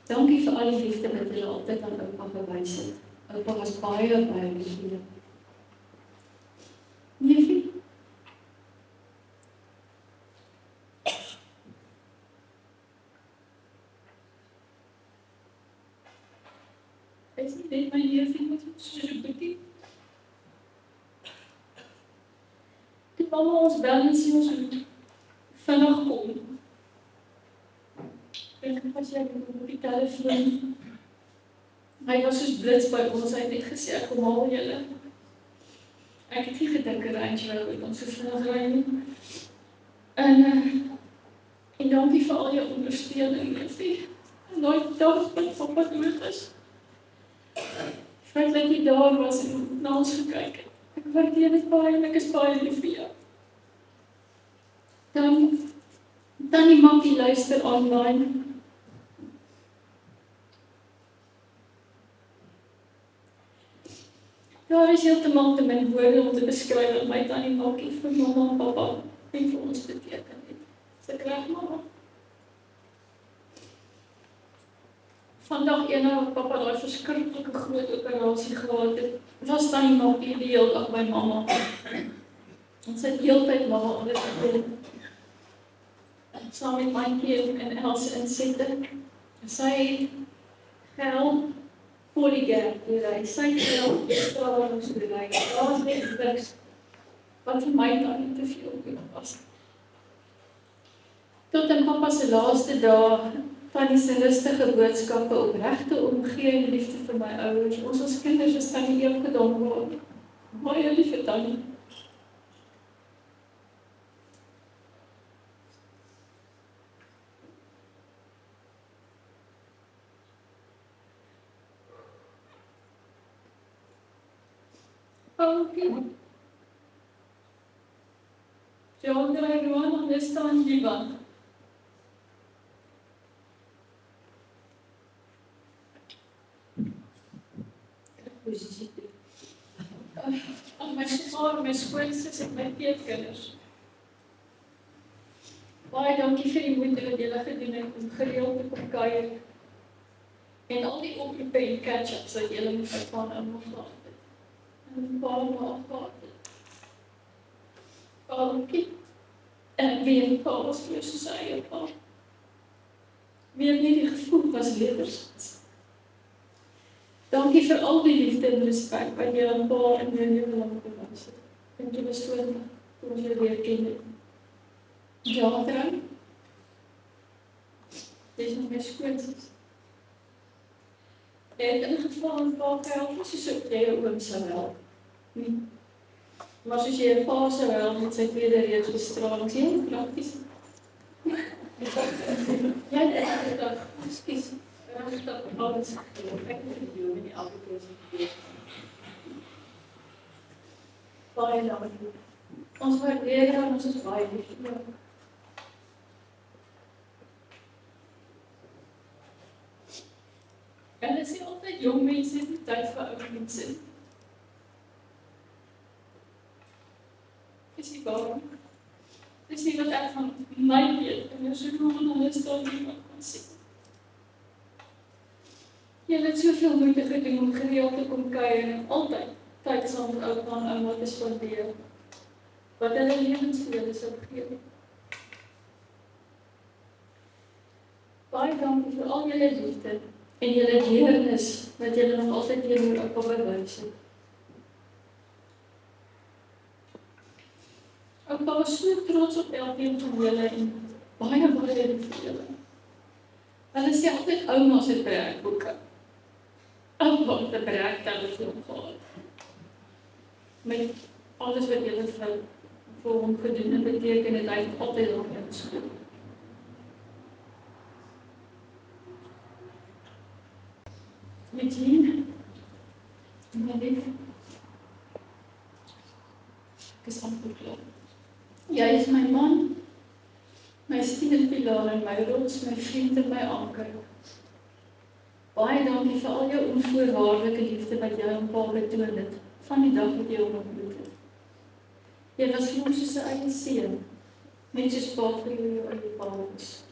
Dankie vir al die liefde wat julle altyd aan Oupa gewys het. Oupa was baie lief vir julle. Neefie? Is nie net my neefie wat soos 'n bietjie. Die mama ons bel en sê ons moet vinnig kom. Ek was jy op die telefoon. Hy was soos blits by ons, hy het net gesê ek kom haal julle. Ek het nie gedink Range Rover kon so vinnig ry nie. En dankie vir al jou ondersteuning, neefie. En daai dag wat Papa dood is. Feit dat jy daar was en na ons gekyk het. Ek waardeer dit baie en ek is baie lief vir jou. Dan die Makkie luister online. Daar is heeltemal te min woorde om te beskryf wat my tannie Makkie vir mamma en papa en vir ons beteken het. Is ek reg, mamma? Vandag eendag wat papa daai verskriklike groot operasie gehad het, was tannie Makkie die hele dag by mamma. Ons het heeltyd mamma ondergekom. Saam met Maitjie en Else insette. Sy het geld Polygap gery. Sy het geld straal ons gery. Daar was net niks wat vir my dan nie te veel was. Tot in pappa se laaste dae, tannie se rustige boodskappe, opregte omgee en liefde vir my ouers. Ons as kinders is tannie eeuwigdom word. Baie lief vir tannie. Okay. John draai gewoon aan de staan die wand. Posisie. Aan my skool, my skoolsus en my peetkinders. Baie dankie vir die moeite wat julle gedoen het om gereeld te kom kuier. En al die oproepe en catch-ups wat julle met mekaar gehad het. En baie gehad het. Dankie. En weer Paul was vir soos hy eie pa. Weer nie die gevoel was lewersins. Dankie vir al die liefde en respek wat jy aan pa en jou lewe lang bewys het. En jy was 20, toe ons jou weer ken het. Ja, trouw. Dis nog my skoonsis. En in geval van pa gehelp, soos ook jy jou oom sou help. Nie. Maar soos jy 'n pa sou help met sy tweede reeks bestraling, sien jy prakties. Ja, dit is dit. Ekskuus. Ik heb alles gegeven. Ik heb het video met die appelkoos gegeven. Baie dankie. Ons waardeer en ons is baie lief vir jou. En dit is altyd jong mense die tyd vir ou mense. Is nie waarom. Dis nie wat ek van my weet en jou soek nog aan hulle staan nie wat kan sê. Jy het soveel moeite gedoen om gereeld te kom kuier en altyd tyd saam met oupa en ouma te spandeer. Wat hulle lewens vir julle sou gee. Baie dankie vir al julle liefde en julle deernis wat julle nog altyd teenoor oupa bewys het. Oupa was so trots op elkeen van julle en baie lief vir julle. Hulle sê altyd ouma se werkboeke. Oupa het 'n werktelefoon gehad. Met alles wat julle vir hom gedoen het, beteken dit hy het altyd nog ingeskool. Eugene, my lief, ek is amper klaar. Jy is my man, my steunpilaar en my rots, my vriend en my anker. Baie dankie vir al jou onvoorwaardelike liefde wat jy aan pa betoon het, van die dag wat jy hom ontmoet het. Jy was vir ons soos 'n eie seun, net soos pa vir jou eie pa was.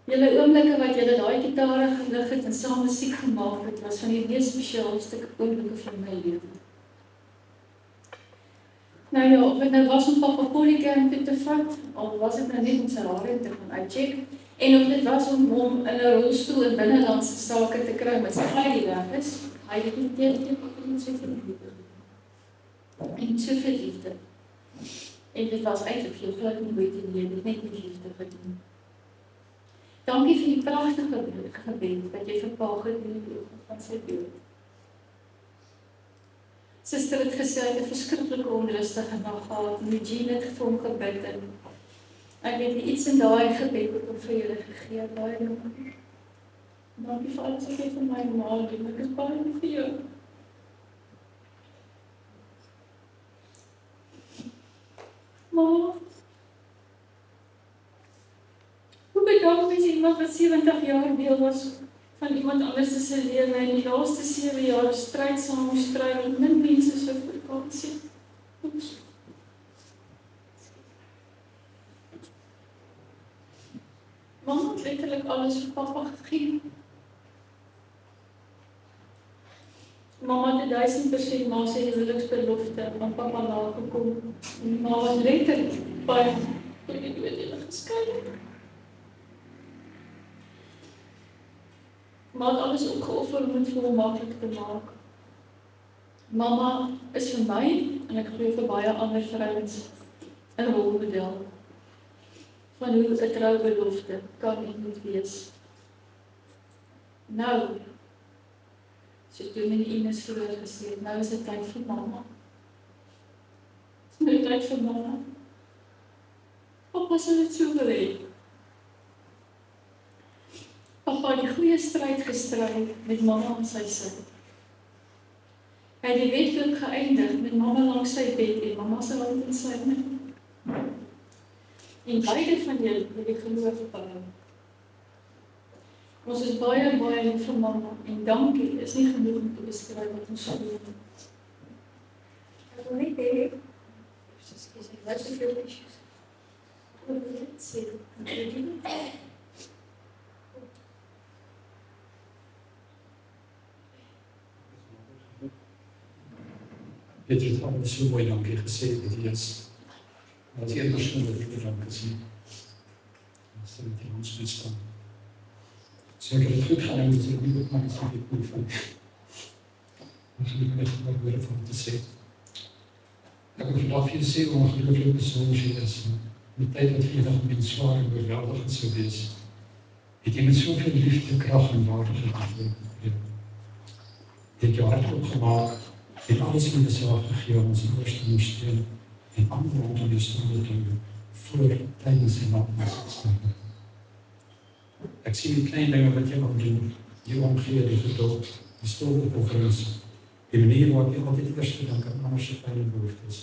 Julle oomblikke wat julle daai gitare gelig het en saam musiek gemaak het, was van die mees spesiaalste oomblikke van my lewe. Nou ja, of het nou was om papa Polycam toe te vat, al was het nou net om sy hare te gaan uitcheck, en of dit was om hom in 'n rolstoel in binnelandse sake te kry met sy eie weg is, hy het nie met soveel liefde. En soveel liefde. En dit was eintlik veel glad nie moeite nie, dit net met liefde gedoen. Dankie vir die pragtige gebed wat jy vir pa gedoen het van sy dood. Suster het gesê, hy het 'n verskriklike onrustige nag gehad, en Eugene het vir hom gebid, en ek weet nie, iets in daai gebed het hom vir julle gegee, baie dankie. Dankie vir alles wat jy vir my ma doen, ek is baie lief vir jou. Ma, hoe bedank mens iemand wat 70 jaar deel was van iemand anders se lewe en die laaste 7 jaar stryd saam moes stry en min mense sou vakansie. Mama het letterlik alles vir papa gegee. Mama het 1000% ma se huweliksbelofte van papa nagekom. En ma was letterlik baie toe die dood hulle geskei het. Maar het alles opgeoffer om het vir hom maklik te maak. Mamma is vir my, en ek glo vir baie ander vrouens, 'n rolmodel van hoe 'n troubelofte kan en moet wees. Nou, soos Dominee Ines vroeër gesê het, nou is dit tyd vir mamma. Dit is nou tyd vir mamma. Papa sal dit so wil hê. Papa het die goeie stryd gestry met mamma aan sy sy. Hy het die wedloop geëindig met mamma langs sy bed en mamma se hand in syne. En beide van julle het die geloof behou. Ons is baie, baie lief vir mamma en dankie is nie genoeg om te beskryf wat ons glo. Ek wil net hê, wat is veel issues? Ek wil net sê, Petrus het al so mooi dankie gesê, dit is as een persoon wat ek dankie sê. As dit in ons moet staan. So ek het het goed gedaan, dus ek nie ook maar sê die koe van. Ons moet net wat weer van te sê. Ek wil vandag vir julle sê, hoe ongelukkige persoon jy is. In die tyd wat vir julle met zwaar en oorweldigend sou wees, het jy met soveel liefde, krag en waardigheid gegeven. Jy het jou hart opgemaak, en alles in jezelf gegee om ons eerste ondersteun en ander rondom jou stande te doen voor, tydens en na ons stande. Ek sien die klein dinge wat jy kan doen, die omgee, die geduld, die stil opofferings, die manier waarop jy altyd eerst dink aan ander se pyn en behoeftes.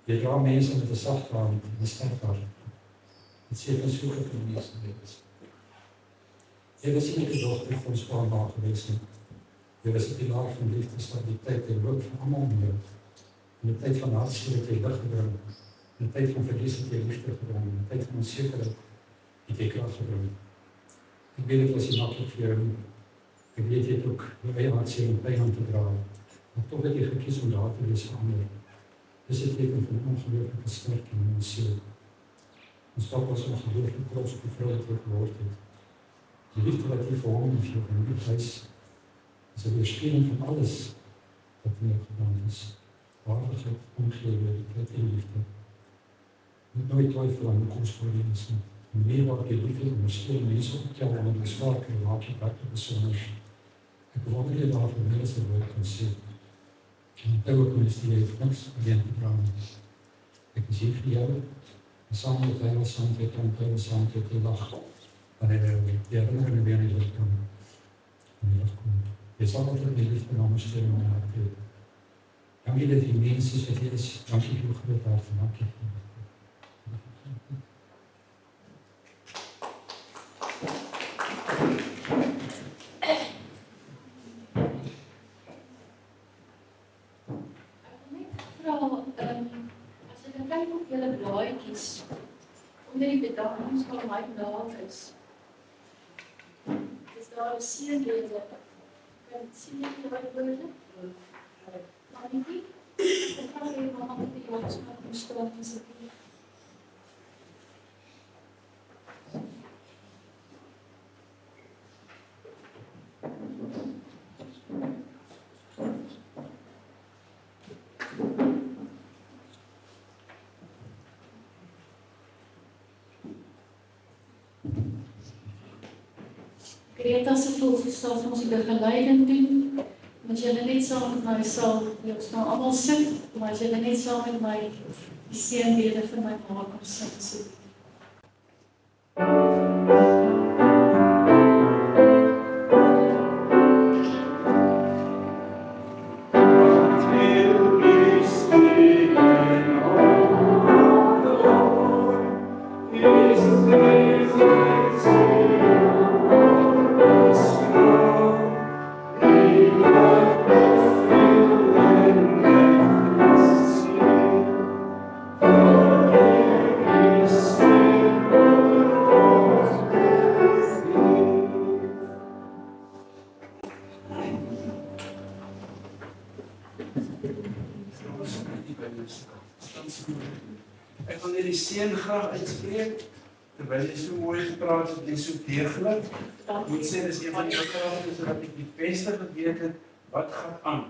Jy dra mense met 'n sagte hand en 'n sterk hart. Dit sê ons so vir die meeste lewens. Jy was nie 'n dogter van spaarbaar geweest nie. Jy was 'n pilaar van liefde, stabiliteit en hoop vir almal om jou. In 'n tyd van hartseer het jy lig gebring. In 'n tyd van verlies het jy liefde gebring. In 'n tyd van onsekerheid het jy krag gebring. Ek weet dit was nie maklik vir jou nie. Ek weet jy het ook jou eie hartseer en pyn aan te dra. Maar tog het jy gekies om daar te wees vir ander. Dis 'n teken van ongelooflike sterkte in ons siel. Ons papa was ongelooflik trots op die vrou wat jy geword het. Die liefde wat jy vir hom en vir jou geniet huis, is 'n weerspieëling van alles wat in jou gedaan is. Waardigheid, ongelooflikheid en liefde. Moet nooit twyfel aan hoe kosbaar jy is nie. Die manier waarop jy liefde ondersteun mense optel en in beswaar kan maak jy werklik besonder. Ek wonder jy daarvoor meer as 'n woord kan sê. En die ouer minister heeft niks alleen te dra nie. Ek is hier vir jou, en saam met hy was saam met hom, saam met die lach, wanneer die herinnering weer in die licht kom. In die licht kom. Jy sal altijd die liefde na my stuur in my hart hê. Dankie dat die mens is wat jy is. Dankie vir jou groot hart en dankie vir jou. As ek dan kyk op julle blaadjies, onder die bedankings van my naam is daar 'n seënlede. Kan sien jy die woorde? Maar nie. Ek kan nie maar met die jongs van staan en sê. Greta se volgende sal vir ons die begeleiding doen. As julle net saam met my sal, ons gaan almal sit, maar as julle net saam met my die seënbede vir my maak om sit. Ek wil net die seën graag uitspreek, terwyl jy so mooi gepraat het en so deeglik. Ek moet sê, dis een van die bekragtings wat ek die beste geweet het, wat gaan aan.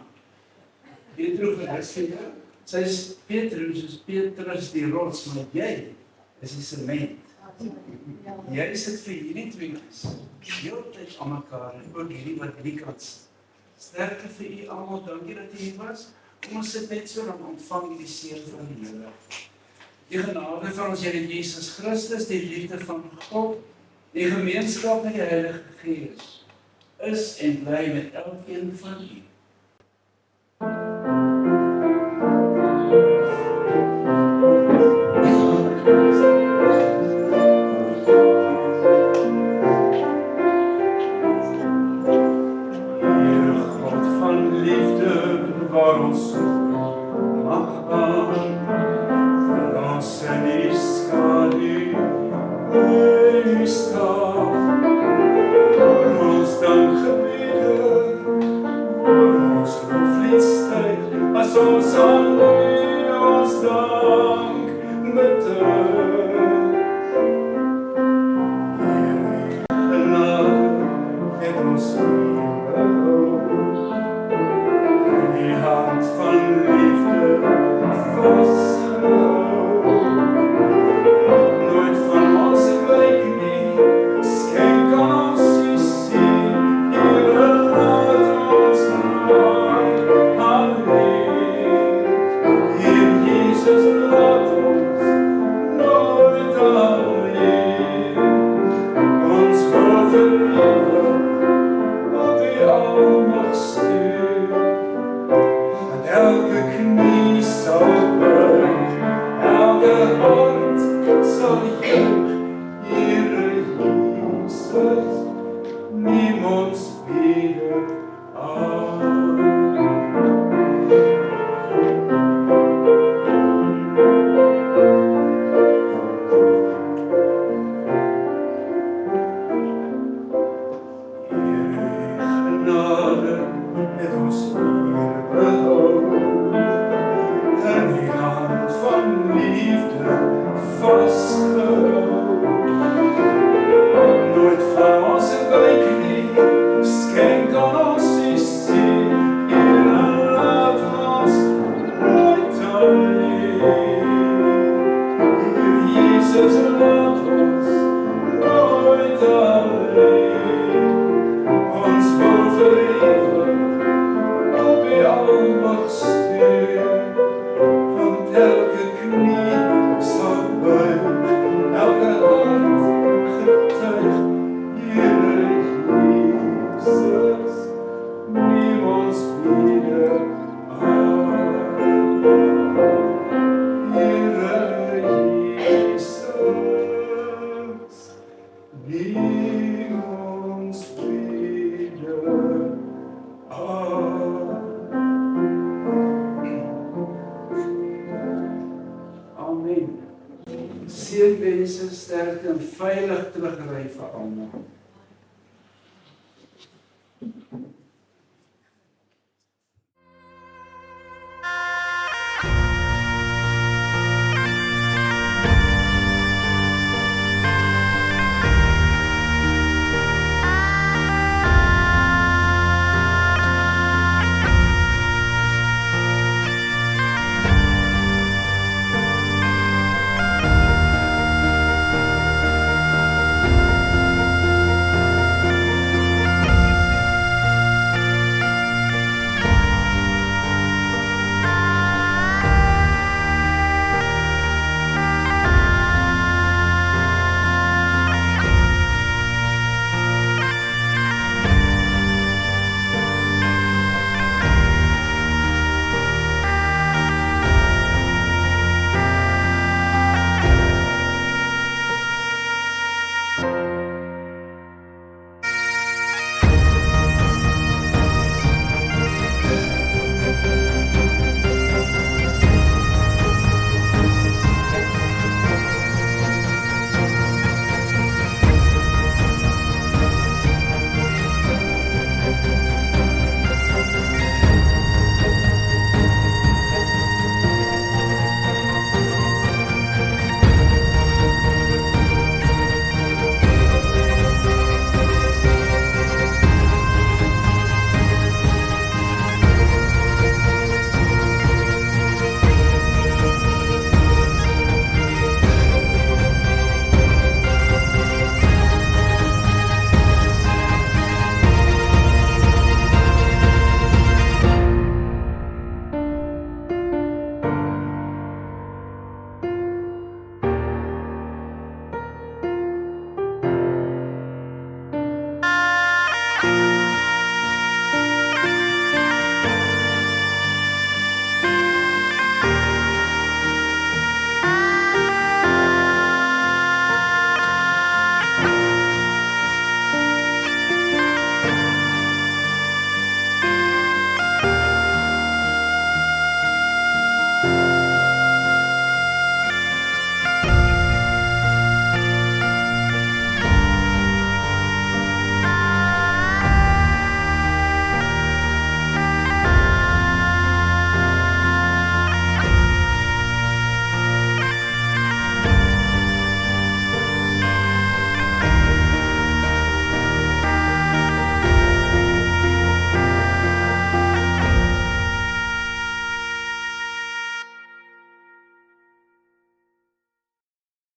Petrus gerus vir jou. Sy is Petrus, soos Petrus die rots, maar jy is die sement. Jy sit vir hierdie tweetjies heeltyd aan mekaar en ook hierdie wat hierdie kant sit. Sterkte vir u almal, dankie dat u hier was. Kom ons sit net so, dan ontvang die seën van die Here. Die genade van ons Here Jesus Christus, die liefde van God, die gemeenskap met die Heilige Gees, is en bly met elkeen van u. Waar ons mag gaan, los in die schaduw staan. Hoor ons dankgebede, hoor ons loflied styg, as ons aan U ons dank betuig. Heer, U genade het ons hier behou. Die hand van liefde vastgehou. Nooit van ons wyk nie, skenk aan ons U sien. Here, laat ons nooit alleen. Heer Jesus, laat ons nooit alleen. Ons wil verewig op U almagtige. Elke knie sal buig, elke hart sal juig, Here Jesus, neem ons bede aan. Here genade het ons hier behou. En die hand van liefde vastgehou. Nooit van ons wyk nie, skenk aan ons U seën. Here, laat ons nooit alleen. Heer Jesus, laat ons nooit alleen. Ons wil verewig op U almag steun. Want elke knie sal buig, elke hart getuig, Here Jesus, neem ons bede aan. Here Jesus, neem ons bede aan. Amen. Seënwense, sterkte en veilig terugry vir almal.